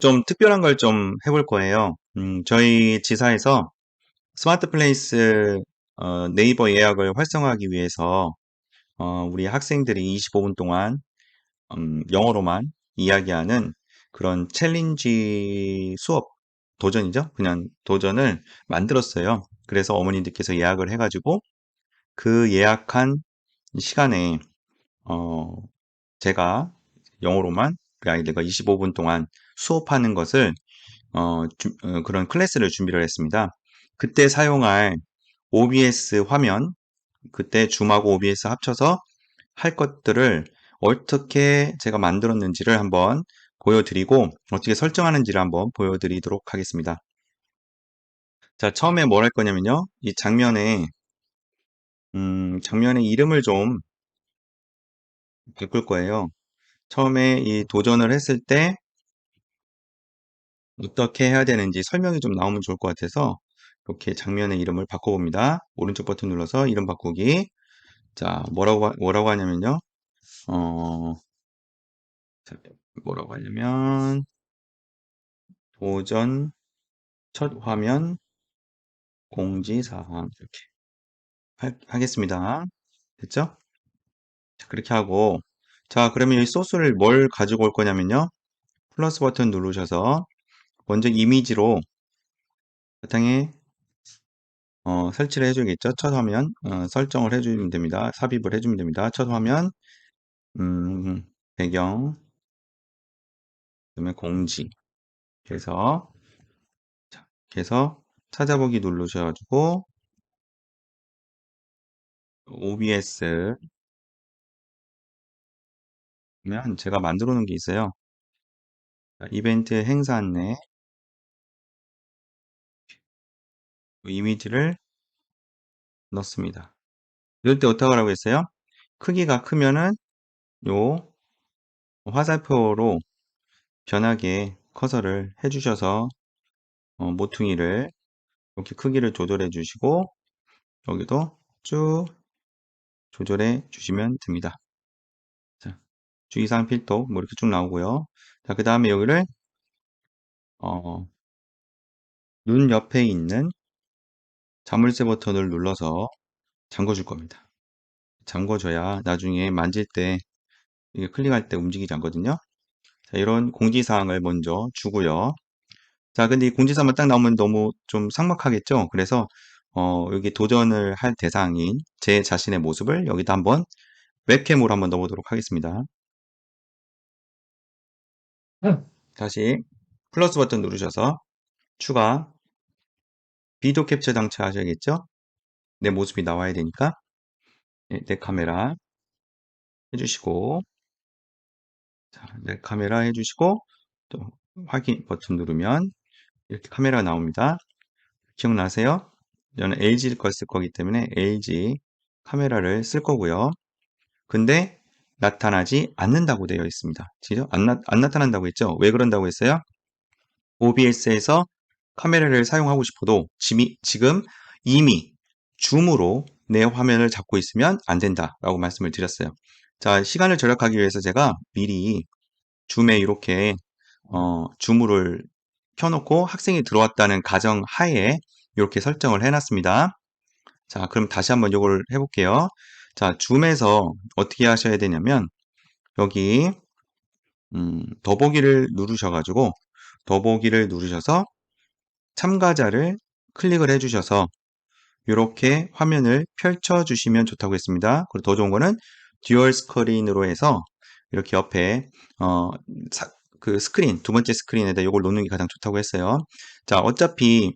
좀 특별한 걸 좀 해볼 거예요. 저희 지사에서 스마트 플레이스 네이버 예약을 활성화하기 위해서 우리 학생들이 25분 동안 영어로만 이야기하는 그런 챌린지 수업 도전이죠. 그냥 도전을 만들었어요. 그래서 어머님들께서 예약을 해가지고 그 예약한 시간에 어, 제가 영어로만 그 아이들과 25분 동안 수업하는 것을 그런 클래스를 준비를 했습니다. 그때 사용할 OBS 화면, 그때 줌하고 OBS 합쳐서 할 것들을 어떻게 제가 만들었는지를 한번 보여드리고 어떻게 설정하는지를 한번 보여드리도록 하겠습니다. 자, 처음에 뭘 할 거냐면요. 이 장면의 이름을 좀 바꿀 거예요. 처음에 이 도전을 했을 때 어떻게 해야 되는지 설명이 좀 나오면 좋을 것 같아서 이렇게 장면의 이름을 바꿔봅니다. 오른쪽 버튼 눌러서 이름 바꾸기. 자, 뭐라고 하냐면요. 어, 자, 뭐라고 하냐면 도전 첫 화면 공지사항 이렇게 하겠습니다. 됐죠? 자, 그렇게 하고 자, 그러면 이 소스를 뭘 가지고 올 거냐면요. 플러스 버튼 누르셔서 먼저 이미지로 바탕에 설치를 해주겠죠. 첫 화면 설정을 해주면 됩니다. 삽입을 해주면 됩니다. 첫 화면 배경 그다음에 공지 그래서 자, 그래서 찾아보기 누르셔가지고 OBS 면 제가 만들어 놓은 게 있어요. 자, 이벤트 행사 안내 이미지를 넣습니다. 이럴 때 어떻게 하라고 했어요? 크기가 크면은 요 화살표로 변하게 커서를 해주셔서 모퉁이를 이렇게 크기를 조절해 주시고 여기도 쭉 조절해 주시면 됩니다. 자, 주의사항 필터 뭐 이렇게 쭉 나오고요. 자, 그 다음에 여기를 눈 옆에 있는 자물쇠 버튼을 눌러서 잠궈 줄 겁니다. 잠궈줘야 나중에 만질 때 이게 클릭할 때 움직이지 않거든요. 자, 이런 공지사항을 먼저 주고요. 자, 근데 이 공지사항만 딱 나오면 너무 좀 삭막하겠죠? 그래서 여기 도전을 할 대상인 제 자신의 모습을 여기다 한번 웹캠으로 한번 넣어보도록 하겠습니다. 다시 플러스 버튼 누르셔서 추가 비디오 캡처 장치 하셔야겠죠? 내 모습이 나와야 되니까 내 카메라 해주시고 자, 내 카메라 해주시고 또 확인 버튼 누르면 이렇게 카메라 나옵니다. 기억나세요? 저는 LG 걸 쓸 거기 때문에 LG 카메라를 쓸 거고요. 근데 나타나지 않는다고 되어 있습니다. 그죠? 안 나타난다고 했죠? 왜 그런다고 했어요? OBS에서 카메라를 사용하고 싶어도 지금 이미 줌으로 내 화면을 잡고 있으면 안 된다라고 말씀을 드렸어요. 자, 시간을 절약하기 위해서 제가 미리 줌에 이렇게 줌을 켜놓고 학생이 들어왔다는 가정 하에 이렇게 설정을 해놨습니다. 자, 그럼 다시 한번 이걸 해볼게요. 자, 줌에서 어떻게 하셔야 되냐면 여기 더보기를 누르셔가지고 더보기를 누르셔서 참가자를 클릭을 해주셔서 이렇게 화면을 펼쳐주시면 좋다고 했습니다. 그리고 더 좋은 거는 듀얼 스크린으로 해서 이렇게 옆에 그 스크린 두 번째 스크린에다 이걸 놓는 게 가장 좋다고 했어요. 자, 어차피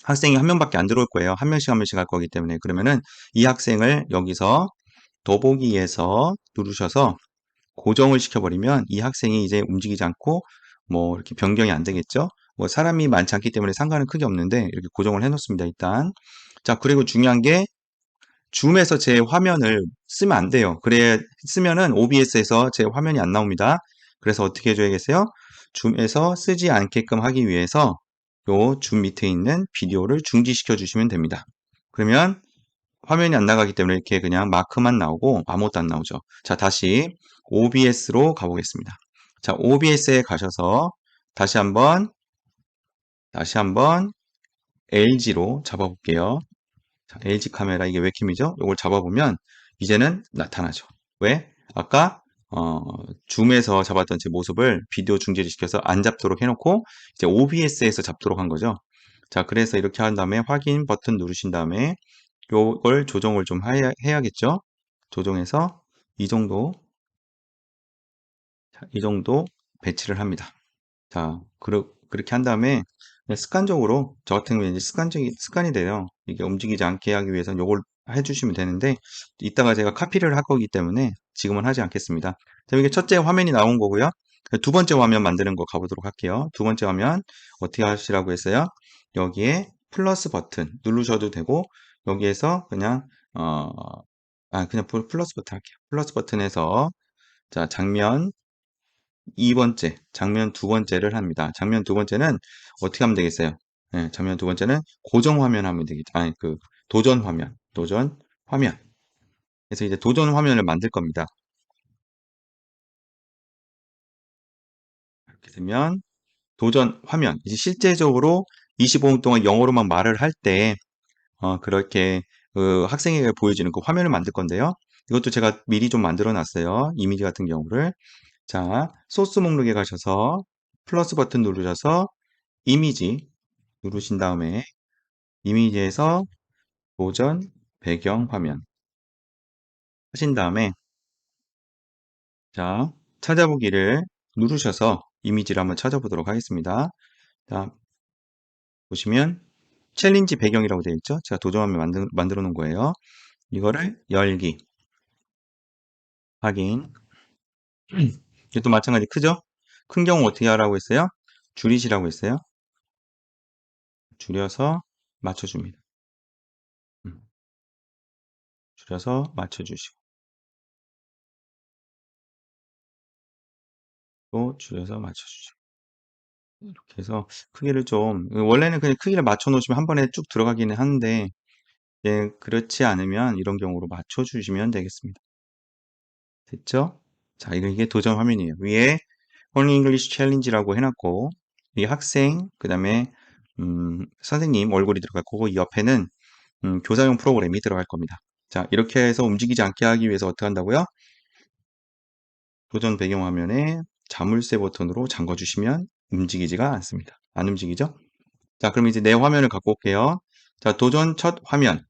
학생이 한 명밖에 안 들어올 거예요. 한 명씩 할 거기 때문에 그러면은 이 학생을 여기서 더보기에서 누르셔서 고정을 시켜버리면 이 학생이 이제 움직이지 않고 뭐 이렇게 변경이 안 되겠죠. 뭐 사람이 많지 않기 때문에 상관은 크게 없는데 이렇게 고정을 해 놓습니다. 일단 자, 그리고 중요한 게 줌에서 제 화면을 쓰면 안 돼요. 그래 쓰면은 OBS에서 제 화면이 안 나옵니다. 그래서 어떻게 해줘야겠어요? 줌에서 쓰지 않게끔 하기 위해서 요 줌 밑에 있는 비디오를 중지시켜 주시면 됩니다. 그러면 화면이 안 나가기 때문에 이렇게 그냥 마크만 나오고 아무것도 안 나오죠. 자, 다시 OBS로 가보겠습니다. 자, OBS에 가셔서 다시 한번 LG로 잡아볼게요. 자, LG 카메라 이게 웹캠이죠? 이걸 잡아보면 이제는 나타나죠. 왜? 아까 줌에서 잡았던 제 모습을 비디오 중지를 시켜서 안 잡도록 해놓고 이제 OBS에서 잡도록 한 거죠. 자, 그래서 이렇게 한 다음에 확인 버튼 누르신 다음에 요걸 조정을 좀 해야겠죠? 조정해서 이 정도, 자, 이 정도 배치를 합니다. 자, 그렇게 한 다음에 그냥 습관적으로 저 같은 경우에 이제 습관이 돼요. 이게 움직이지 않게 하기 위해서는 요걸 해주시면 되는데 이따가 제가 카피를 할 거기 때문에 지금은 하지 않겠습니다. 자, 이게 첫째 화면이 나온 거고요. 두 번째 화면 만드는 거 가보도록 할게요. 두 번째 화면 어떻게 하시라고 했어요? 여기에 플러스 버튼 누르셔도 되고 여기에서 그냥 플러스 버튼 할게요. 플러스 버튼에서 자, 장면 두 번째를 합니다. 장면 두 번째는 어떻게 하면 되겠어요? 네, 장면 두 번째는 고정 화면 하면 되겠죠. 아니, 도전 화면. 그래서 이제 도전 화면을 만들 겁니다. 이렇게 되면 도전 화면. 이제 실제적으로 25분 동안 영어로만 말을 할 때, 그렇게 학생에게 보여지는 그 화면을 만들 건데요. 이것도 제가 미리 좀 만들어 놨어요. 이미지 같은 경우를. 자, 소스 목록에 가셔서 플러스 버튼 누르셔서 이미지 누르신 다음에 이미지에서 도전 배경 화면 하신 다음에 자 찾아보기를 누르셔서 이미지를 한번 찾아보도록 하겠습니다. 자 보시면 챌린지 배경이라고 되어 있죠. 제가 도전 화면 만들어 놓은 거예요. 이거를 열기 확인 이것도 마찬가지 크죠? 큰 경우 어떻게 하라고 했어요? 줄이시라고 했어요. 줄여서 맞춰줍니다. 줄여서 맞춰주시고 또 줄여서 맞춰주시고 이렇게 해서 크기를 좀 원래는 그냥 크기를 맞춰 놓으시면 한 번에 쭉 들어가기는 하는데 예, 그렇지 않으면 이런 경우로 맞춰 주시면 되겠습니다. 됐죠? 자, 이게 도전 화면이에요. 위에 Only English Challenge라고 해놨고 이 학생 그 다음에 선생님 얼굴이 들어갔고 이 옆에는 교사용 프로그램이 들어갈 겁니다. 자, 이렇게 해서 움직이지 않게 하기 위해서 어떻게 한다고요? 도전 배경화면에 자물쇠 버튼으로 잠궈 주시면 움직이지가 않습니다. 안 움직이죠? 자, 그럼 이제 내 화면을 갖고 올게요. 자, 도전 첫 화면.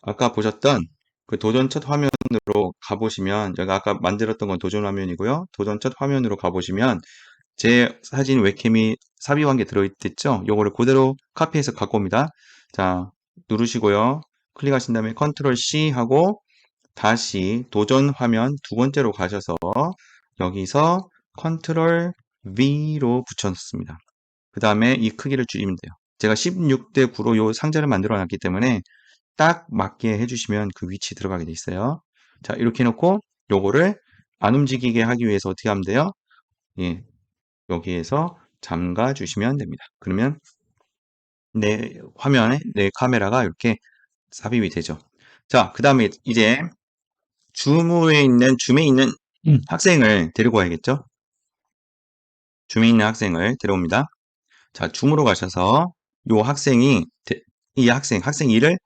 아까 보셨던 그 도전 첫 화면으로 가보시면, 제가 아까 만들었던 건 도전 화면이고요. 도전 첫 화면으로 가보시면, 제 사진 웹캠이 삽입한 게 들어있겠죠? 요거를 그대로 카피해서 갖고 옵니다. 자, 누르시고요. 클릭하신 다음에 컨트롤 C 하고, 다시 도전 화면 두 번째로 가셔서, 여기서 컨트롤 V로 붙여놓습니다. 그 다음에 이 크기를 줄이면 돼요. 제가 16대 9로 요 상자를 만들어 놨기 때문에 딱 맞게 해주시면 그 위치 들어가게 돼 있어요. 자, 이렇게 해놓고 요거를 안 움직이게 하기 위해서 어떻게 하면 돼요? 예, 여기에서 잠가 주시면 됩니다. 그러면 내 화면에 내 카메라가 이렇게 삽입이 되죠. 자, 그 다음에 이제 줌에 있는 학생을 데리고 와야겠죠? 줌에 있는 학생을 데려옵니다. 자, 줌으로 가셔서 요 이 학생 2를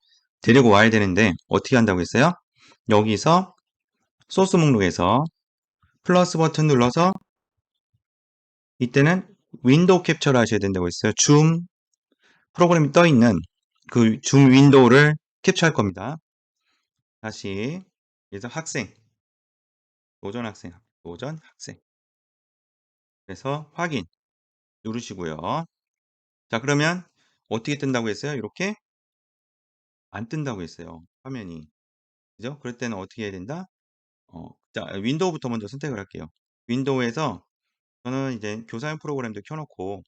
데리고 와야 되는데 어떻게 한다고 했어요? 여기서 소스 목록에서 플러스 버튼 눌러서 이때는 윈도우 캡처를 하셔야 된다고 했어요. 줌 프로그램이 떠 있는 그 줌 윈도우를 캡처할 겁니다. 다시 그래서 도전 학생 그래서 확인 누르시고요. 자, 그러면 어떻게 뜬다고 했어요? 이렇게 안 뜬다고 했어요. 화면이. 그죠? 그럴 때는 어떻게 해야 된다? 자, 윈도우부터 먼저 선택을 할게요. 윈도우에서 저는 이제 교사용 프로그램도 켜놓고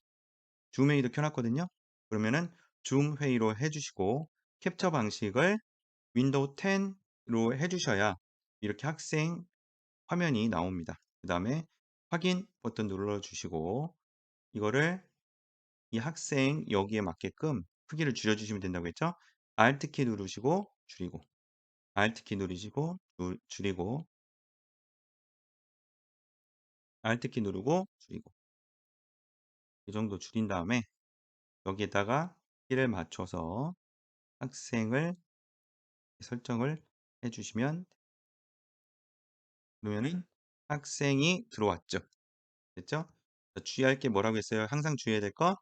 줌 회의도 켜놨거든요. 그러면은 줌 회의로 해주시고 캡처 방식을 윈도우 10로 해주셔야 이렇게 학생 화면이 나옵니다. 그 다음에 확인 버튼 눌러주시고 이거를 이 학생 여기에 맞게끔 크기를 줄여주시면 된다고 했죠. Alt키 누르시고 줄이고 Alt키 누르시고 줄이고 Alt키 누르고 줄이고 이 정도 줄인 다음에 여기에다가 키를 맞춰서 학생을 설정을 해 주시면 그러면은 학생이 들어왔죠. 됐죠? 자, 주의할 게 뭐라고 했어요? 항상 주의해야 될 거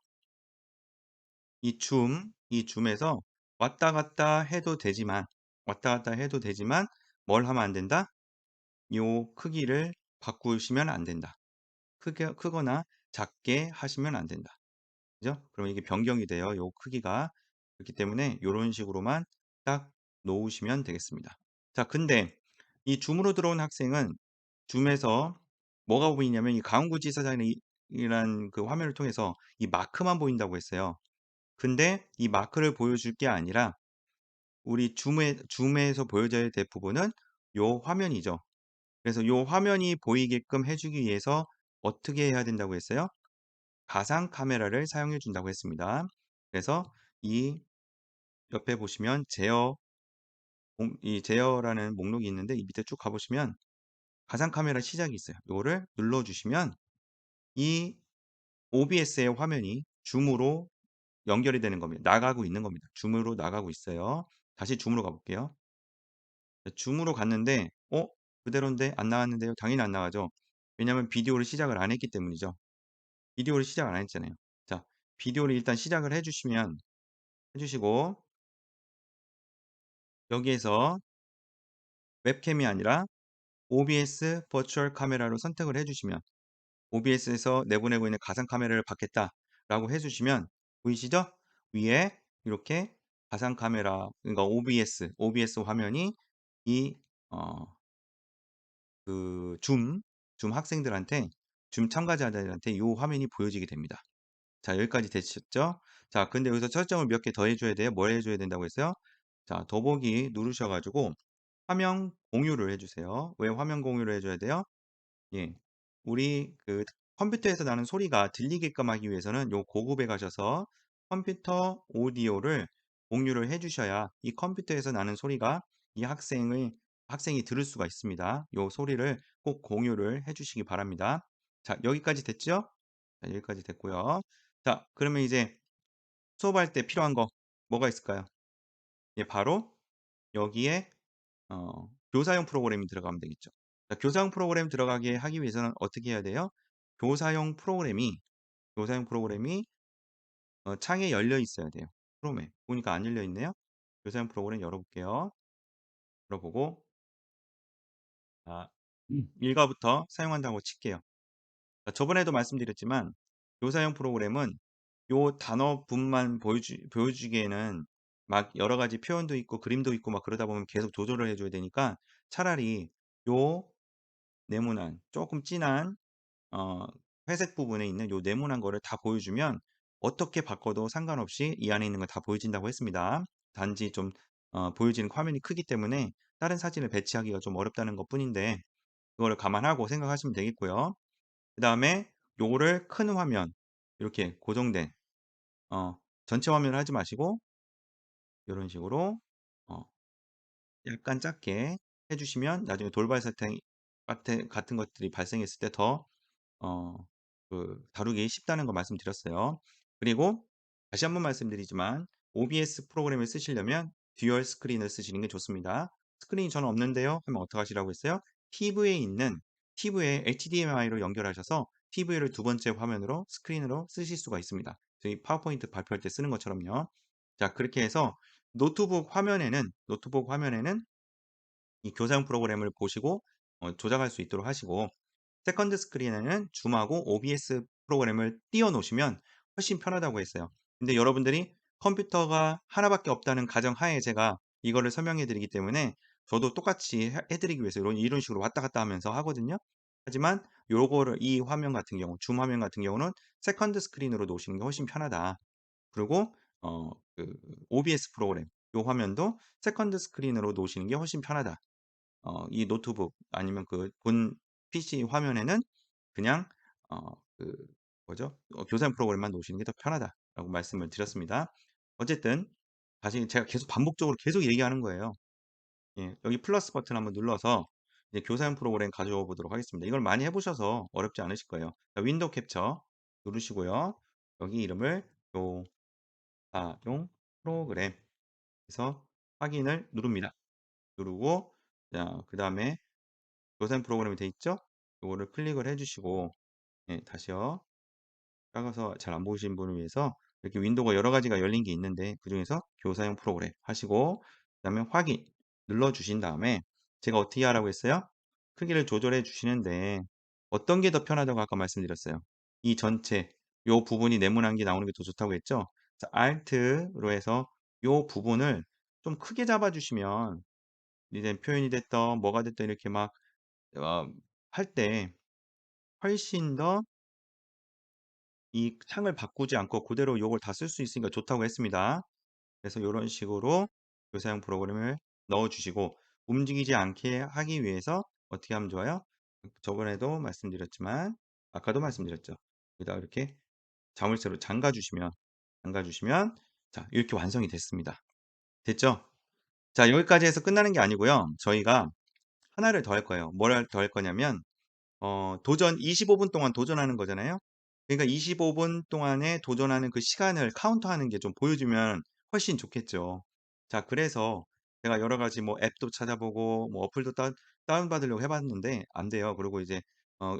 이 줌에서 왔다 갔다 해도 되지만 뭘 하면 안 된다? 요 크기를 바꾸시면 안 된다. 크거나 작게 하시면 안 된다. 그죠? 그럼 이게 변경이 돼요. 요 크기가. 그렇기 때문에 요런 식으로만 딱 놓으시면 되겠습니다. 자, 근데 이 줌으로 들어온 학생은 줌에서 뭐가 보이냐면 이 강원구지사장이란 그 화면을 통해서 이 마크만 보인다고 했어요. 근데 이 마크를 보여줄 게 아니라 우리 줌에서 보여져야 될 부분은 요 화면이죠. 그래서 요 화면이 보이게끔 해주기 위해서 어떻게 해야 된다고 했어요? 가상 카메라를 사용해 준다고 했습니다. 그래서 이 옆에 보시면 이 제어라는 목록이 있는데 이 밑에 쭉 가보시면 가상 카메라 시작이 있어요. 이거를 눌러주시면 이 OBS의 화면이 줌으로 연결이 되는 겁니다. 나가고 있는 겁니다. 줌으로 나가고 있어요. 다시 줌으로 가볼게요. 줌으로 갔는데 그대로인데 안 나왔는데요. 당연히 안 나가죠. 왜냐하면 비디오를 시작을 안 했기 때문이죠. 비디오를 시작을 안 했잖아요. 자, 비디오를 일단 시작을 해주시고 여기에서 웹캠이 아니라 OBS 버추얼 카메라로 선택을 해주시면 OBS에서 내보내고 있는 가상 카메라를 받겠다라고 해주시면 보이시죠? 위에 이렇게 가상 카메라 그러니까 OBS 화면이 이 줌 학생들한테 줌 참가자들한테 이 화면이 보여지게 됩니다. 자, 여기까지 되셨죠? 자, 근데 여기서 설정을 몇 개 더 해줘야 돼요. 뭘 해줘야 된다고 했어요? 자, 더보기 누르셔가지고 화면 공유를 해주세요. 왜 화면 공유를 해줘야 돼요? 예. 우리 그 컴퓨터에서 나는 소리가 들리게끔 하기 위해서는 요 고급에 가셔서 컴퓨터 오디오를 공유를 해주셔야 이 컴퓨터에서 나는 소리가 이 학생이 들을 수가 있습니다. 요 소리를 꼭 공유를 해주시기 바랍니다. 자, 여기까지 됐죠? 자, 여기까지 됐고요. 자, 그러면 이제 수업할 때 필요한 거 뭐가 있을까요? 예, 바로 여기에 교사용 프로그램이 들어가면 되겠죠. 자, 교사용 프로그램 들어가게 하기 위해서는 어떻게 해야 돼요? 교사용 프로그램이 창에 열려 있어야 돼요. 크롬에. 보니까 안 열려 있네요. 교사용 프로그램 열어볼게요. 열어보고 자, 1과부터 사용한다고 칠게요. 자, 저번에도 말씀드렸지만 교사용 프로그램은 요 단어분만 보여주기에는 막 여러 가지 표현도 있고 그림도 있고 막 그러다 보면 계속 조절을 해줘야 되니까 차라리 요 네모난 조금 진한 어, 회색 부분에 있는 요 네모난 거를 다 보여주면 어떻게 바꿔도 상관없이 이 안에 있는 거 다 보여진다고 했습니다. 단지 좀 보여지는 화면이 크기 때문에 다른 사진을 배치하기가 좀 어렵다는 것 뿐인데 그거를 감안하고 생각하시면 되겠고요. 그 다음에 요거를 큰 화면 이렇게 고정된 전체 화면을 하지 마시고 이런 식으로 어, 약간 작게 해주시면 나중에 돌발 사태 같은 것들이 발생했을 때 더 다루기 쉽다는 거 말씀드렸어요. 그리고 다시 한번 말씀드리지만 OBS 프로그램을 쓰시려면 듀얼 스크린을 쓰시는 게 좋습니다. 스크린이 저는 없는데요. 하면 어떡하시라고 했어요? TV에 HDMI로 연결하셔서 TV를 두 번째 화면으로 스크린으로 쓰실 수가 있습니다. 저희 파워포인트 발표할 때 쓰는 것처럼요. 자, 그렇게 해서 노트북 화면에는 이 교사용 프로그램을 보시고 조작할 수 있도록 하시고 세컨드 스크린에는 줌하고 OBS 프로그램을 띄워 놓으시면 훨씬 편하다고 했어요. 근데 여러분들이 컴퓨터가 하나밖에 없다는 가정하에 제가 이거를 설명해 드리기 때문에 저도 똑같이 해드리기 위해서 이런 식으로 왔다 갔다 하면서 하거든요. 하지만 이 화면 같은 경우, 줌 화면 같은 경우는 세컨드 스크린으로 놓으시는 게 훨씬 편하다. 그리고 어, 그 OBS 프로그램, 이 화면도 세컨드 스크린으로 놓으시는 게 훨씬 편하다. 이 노트북 아니면 그 본 PC 화면에는 그냥 그 뭐죠? 교사용 프로그램만 놓으시는 게 더 편하다라고 말씀을 드렸습니다. 어쨌든 다시 제가 계속 반복적으로 계속 얘기하는 거예요. 예, 여기 플러스 버튼 한번 눌러서 이제 교사용 프로그램 가져오 보도록 하겠습니다. 이걸 많이 해보셔서 어렵지 않으실 거예요. 자, 윈도우 캡처 누르시고요. 여기 이름을 교사용 프로그램 해서 확인을 누릅니다. 누르고 자 그다음에 교사용 프로그램이 돼 있죠? 요거를 클릭을 해 주시고 예 다시요. 작아서 잘 안 보이시는 분을 위해서 이렇게 윈도우가 여러 가지가 열린 게 있는데 그중에서 교사용 프로그램 하시고 그다음에 확인 눌러 주신 다음에 제가 어떻게 하라고 했어요? 크기를 조절해 주시는데 어떤 게 더 편하다고 아까 말씀드렸어요. 이 전체 요 부분이 네모난 게 나오는 게 더 좋다고 했죠? 자 Alt로 해서 요 부분을 좀 크게 잡아 주시면 이제 표현이 됐든 뭐가 됐든 이렇게 막 할 때 훨씬 더 이 창을 바꾸지 않고 그대로 요걸 다 쓸 수 있으니까 좋다고 했습니다. 그래서 요런 식으로 교사용 프로그램을 넣어 주시고 움직이지 않게 하기 위해서 어떻게 하면 좋아요? 저번에도 말씀드렸지만 아까도 말씀드렸죠. 여기다가 이렇게 자물쇠로 잠가 주시면 자 이렇게 완성이 됐습니다. 됐죠? 자 여기까지 해서 끝나는 게 아니고요. 저희가 하나를 더 할 거예요. 뭘 더 할 거냐면 도전 25분 동안 도전하는 거잖아요. 그러니까 25분 동안에 도전하는 그 시간을 카운트하는 게 좀 보여주면 훨씬 좋겠죠. 자 그래서 제가 여러 가지 뭐 앱도 찾아보고 뭐 어플도 다운받으려고 해 봤는데 안 돼요. 그리고 이제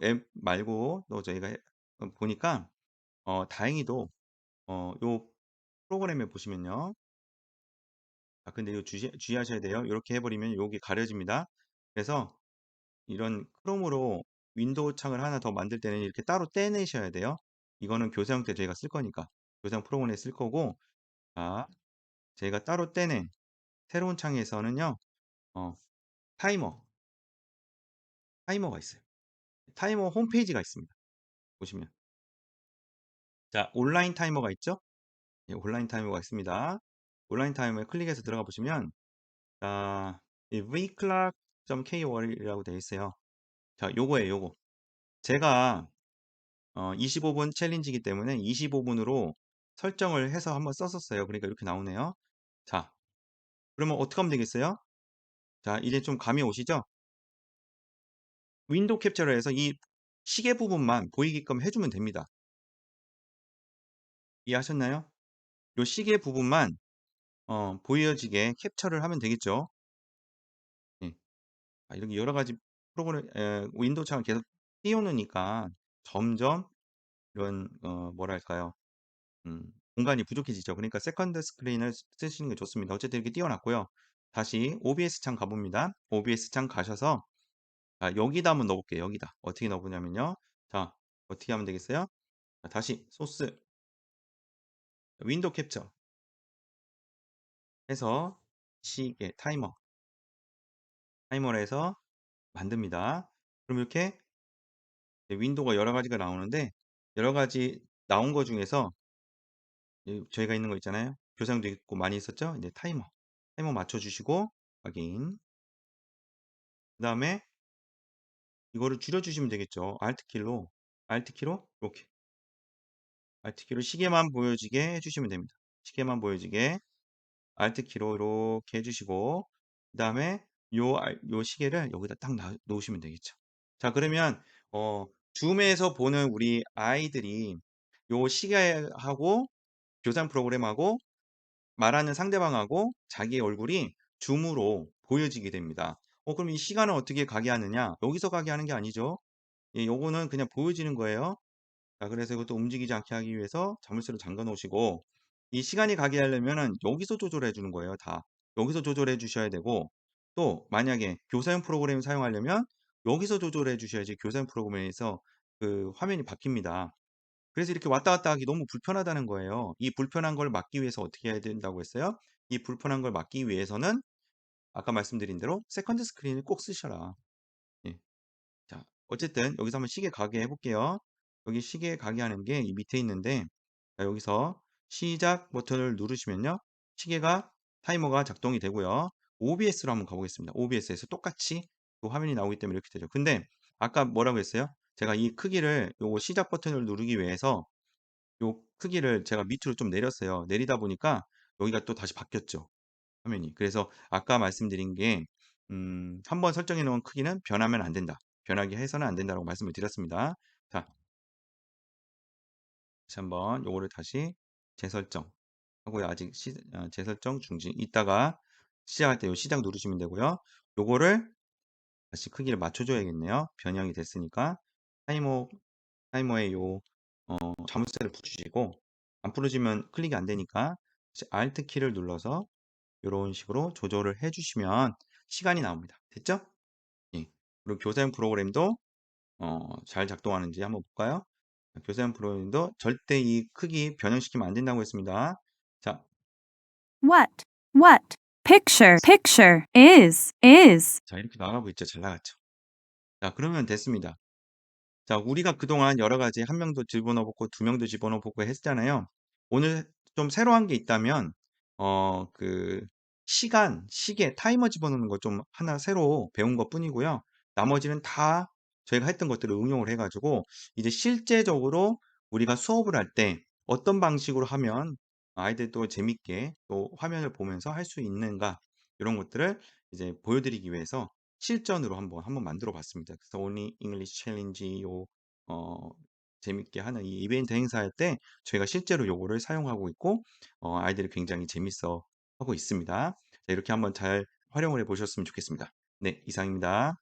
앱 말고 또 저희가 보니까 다행히도 요 프로그램에 보시면요. 아 근데 이거 주의하셔야 돼요. 요렇게 해 버리면 요게 가려집니다. 그래서 이런 크롬으로 윈도우 창을 하나 더 만들 때는 이렇게 따로 떼내셔야 돼요. 이거는 교사용 때 저희가 쓸 거니까. 교사용 프로그램에 쓸 거고 자 저희가 따로 떼낸 새로운 창에서는요. 어 타이머, 타이머가 있어요. 타이머 홈페이지가 있습니다. 보시면. 자 온라인 타이머가 있죠? 예 온라인 타이머가 있습니다. 온라인 타이머에 클릭해서 들어가 보시면 자 이 vclock.k월이라고 되어 있어요. 자 요거예요, 요거. 제가 25분 챌린지이기 때문에 25 분으로 설정을 해서 한번 썼었어요. 그러니까 이렇게 나오네요. 자 그러면 어떻게 하면 되겠어요? 자 이제 좀 감이 오시죠? 윈도우 캡처를 해서 이 시계 부분만 보이게끔 해 주면 됩니다. 이해하셨나요? 요 시계 부분만 보여지게 캡처를 하면 되겠죠. 예. 아 이렇게 여러 가지 프로그램 윈도우 창을 계속 띄워 놓으니까 점점 이런 뭐랄까요? 공간이 부족해지죠. 그러니까 세컨드 스크린을 쓰시는 게 좋습니다. 어쨌든 이렇게 띄워 놨고요. 다시 OBS 창 가 봅니다. OBS 창 가셔서 여기다 한번 넣어 볼게요. 여기다. 어떻게 넣어 보냐면요. 자 어떻게 하면 되겠어요? 자 다시 소스 윈도우 캡처 해서 시계 타이머로 해서 만듭니다. 그럼 이렇게 윈도우가 여러 가지가 나오는데 여러 가지 나온 거 중에서 저희가 있는 거 있잖아요. 교상도 있고 많이 있었죠? 이제 타이머 맞춰 주시고 확인. 그다음에 이거를 줄여 주시면 되겠죠. Alt 키로 이렇게 Alt 키로 시계만 보여지게 해 주시면 됩니다. 시계만 보여지게 Alt 키로 이렇게 해 주시고 그다음에 요 시계를 여기다 딱 놓으시면 되겠죠. 자 그러면 줌에서 보는 우리 아이들이 요 시계하고 교상 프로그램하고 말하는 상대방하고 자기 얼굴이 줌으로 보여지게 됩니다. 그럼 이 시간을 어떻게 가게 하느냐? 여기서 가게 하는 게 아니죠. 예 요거는 그냥 보여지는 거예요. 자 그래서 이것도 움직이지 않게 하기 위해서 자물쇠로 잠가 놓으시고 이 시간이 가게 하려면은 여기서 조절해 주는 거예요 다. 여기서 조절해 주셔야 되고 또 만약에 교사용 프로그램을 사용하려면 여기서 조절해 주셔야지 교사용 프로그램에서 그 화면이 바뀝니다. 그래서 이렇게 왔다 갔다 하기 너무 불편하다는 거예요. 이 불편한 걸 막기 위해서 어떻게 해야 된다고 했어요? 이 불편한 걸 막기 위해서는 아까 말씀드린 대로 세컨드 스크린을 꼭 쓰셔라. 예. 자, 어쨌든 여기서 한번 시계 가게 해볼게요. 여기 시계 가게 하는 게 이 밑에 있는데 자, 여기서 시작 버튼을 누르시면요. 시계가 타이머가 작동이 되고요. OBS로 한번 가보겠습니다. OBS에서 똑같이 그 화면이 나오기 때문에 이렇게 되죠. 근데 아까 뭐라고 했어요? 제가 이 크기를 요거 시작 버튼을 누르기 위해서 요 크기를 제가 밑으로 좀 내렸어요. 내리다 보니까 여기가 또 다시 바뀌었죠. 화면이. 그래서 아까 말씀드린 게 한번 설정해 놓은 크기는 변하면 안 된다. 변하게 해서는 안 된다라고 말씀을 드렸습니다. 자, 다시 한번 요거를 다시 재설정 하고요. 아직 재설정 중지. 이따가 시작할 때 요 시작 누르시면 되고요. 요거를 다시 크기를 맞춰줘야겠네요. 변형이 됐으니까 타이머에 요 자물쇠를 붙이시고 안 풀어지면 클릭이 안 되니까 Alt 키를 눌러서 이런 식으로 조절을 해주시면 시간이 나옵니다. 됐죠? 예. 그리고 교사용 프로그램도 잘 작동하는지 한번 볼까요? 교사용 프로그램도 절대 이 크기 변형시키면 안 된다고 했습니다. 자, What picture is. 자 이렇게 나가고 있죠. 잘 나갔죠. 자, 그러면 됐습니다. 자, 우리가 그동안 여러 가지 한 명도 집어넣어보고 두 명도 집어넣어보고 했잖아요. 오늘 좀 새로운 게 있다면, 그, 시계, 타이머 집어넣는 거 좀 하나 새로 배운 것 뿐이고요. 나머지는 다 저희가 했던 것들을 응용을 해가지고, 이제 실제적으로 우리가 수업을 할 때 어떤 방식으로 하면 아이들도 재밌게 또 화면을 보면서 할 수 있는가, 이런 것들을 이제 보여드리기 위해서 실전으로 한번 만들어 봤습니다. 그래서 Only English Challenge 어, 재밌게 하는 이 이벤트 행사할 때 저희가 실제로 요거를 사용하고 있고 아이들이 굉장히 재밌어 하고 있습니다. 자, 이렇게 한번 잘 활용을 해 보셨으면 좋겠습니다. 네, 이상입니다.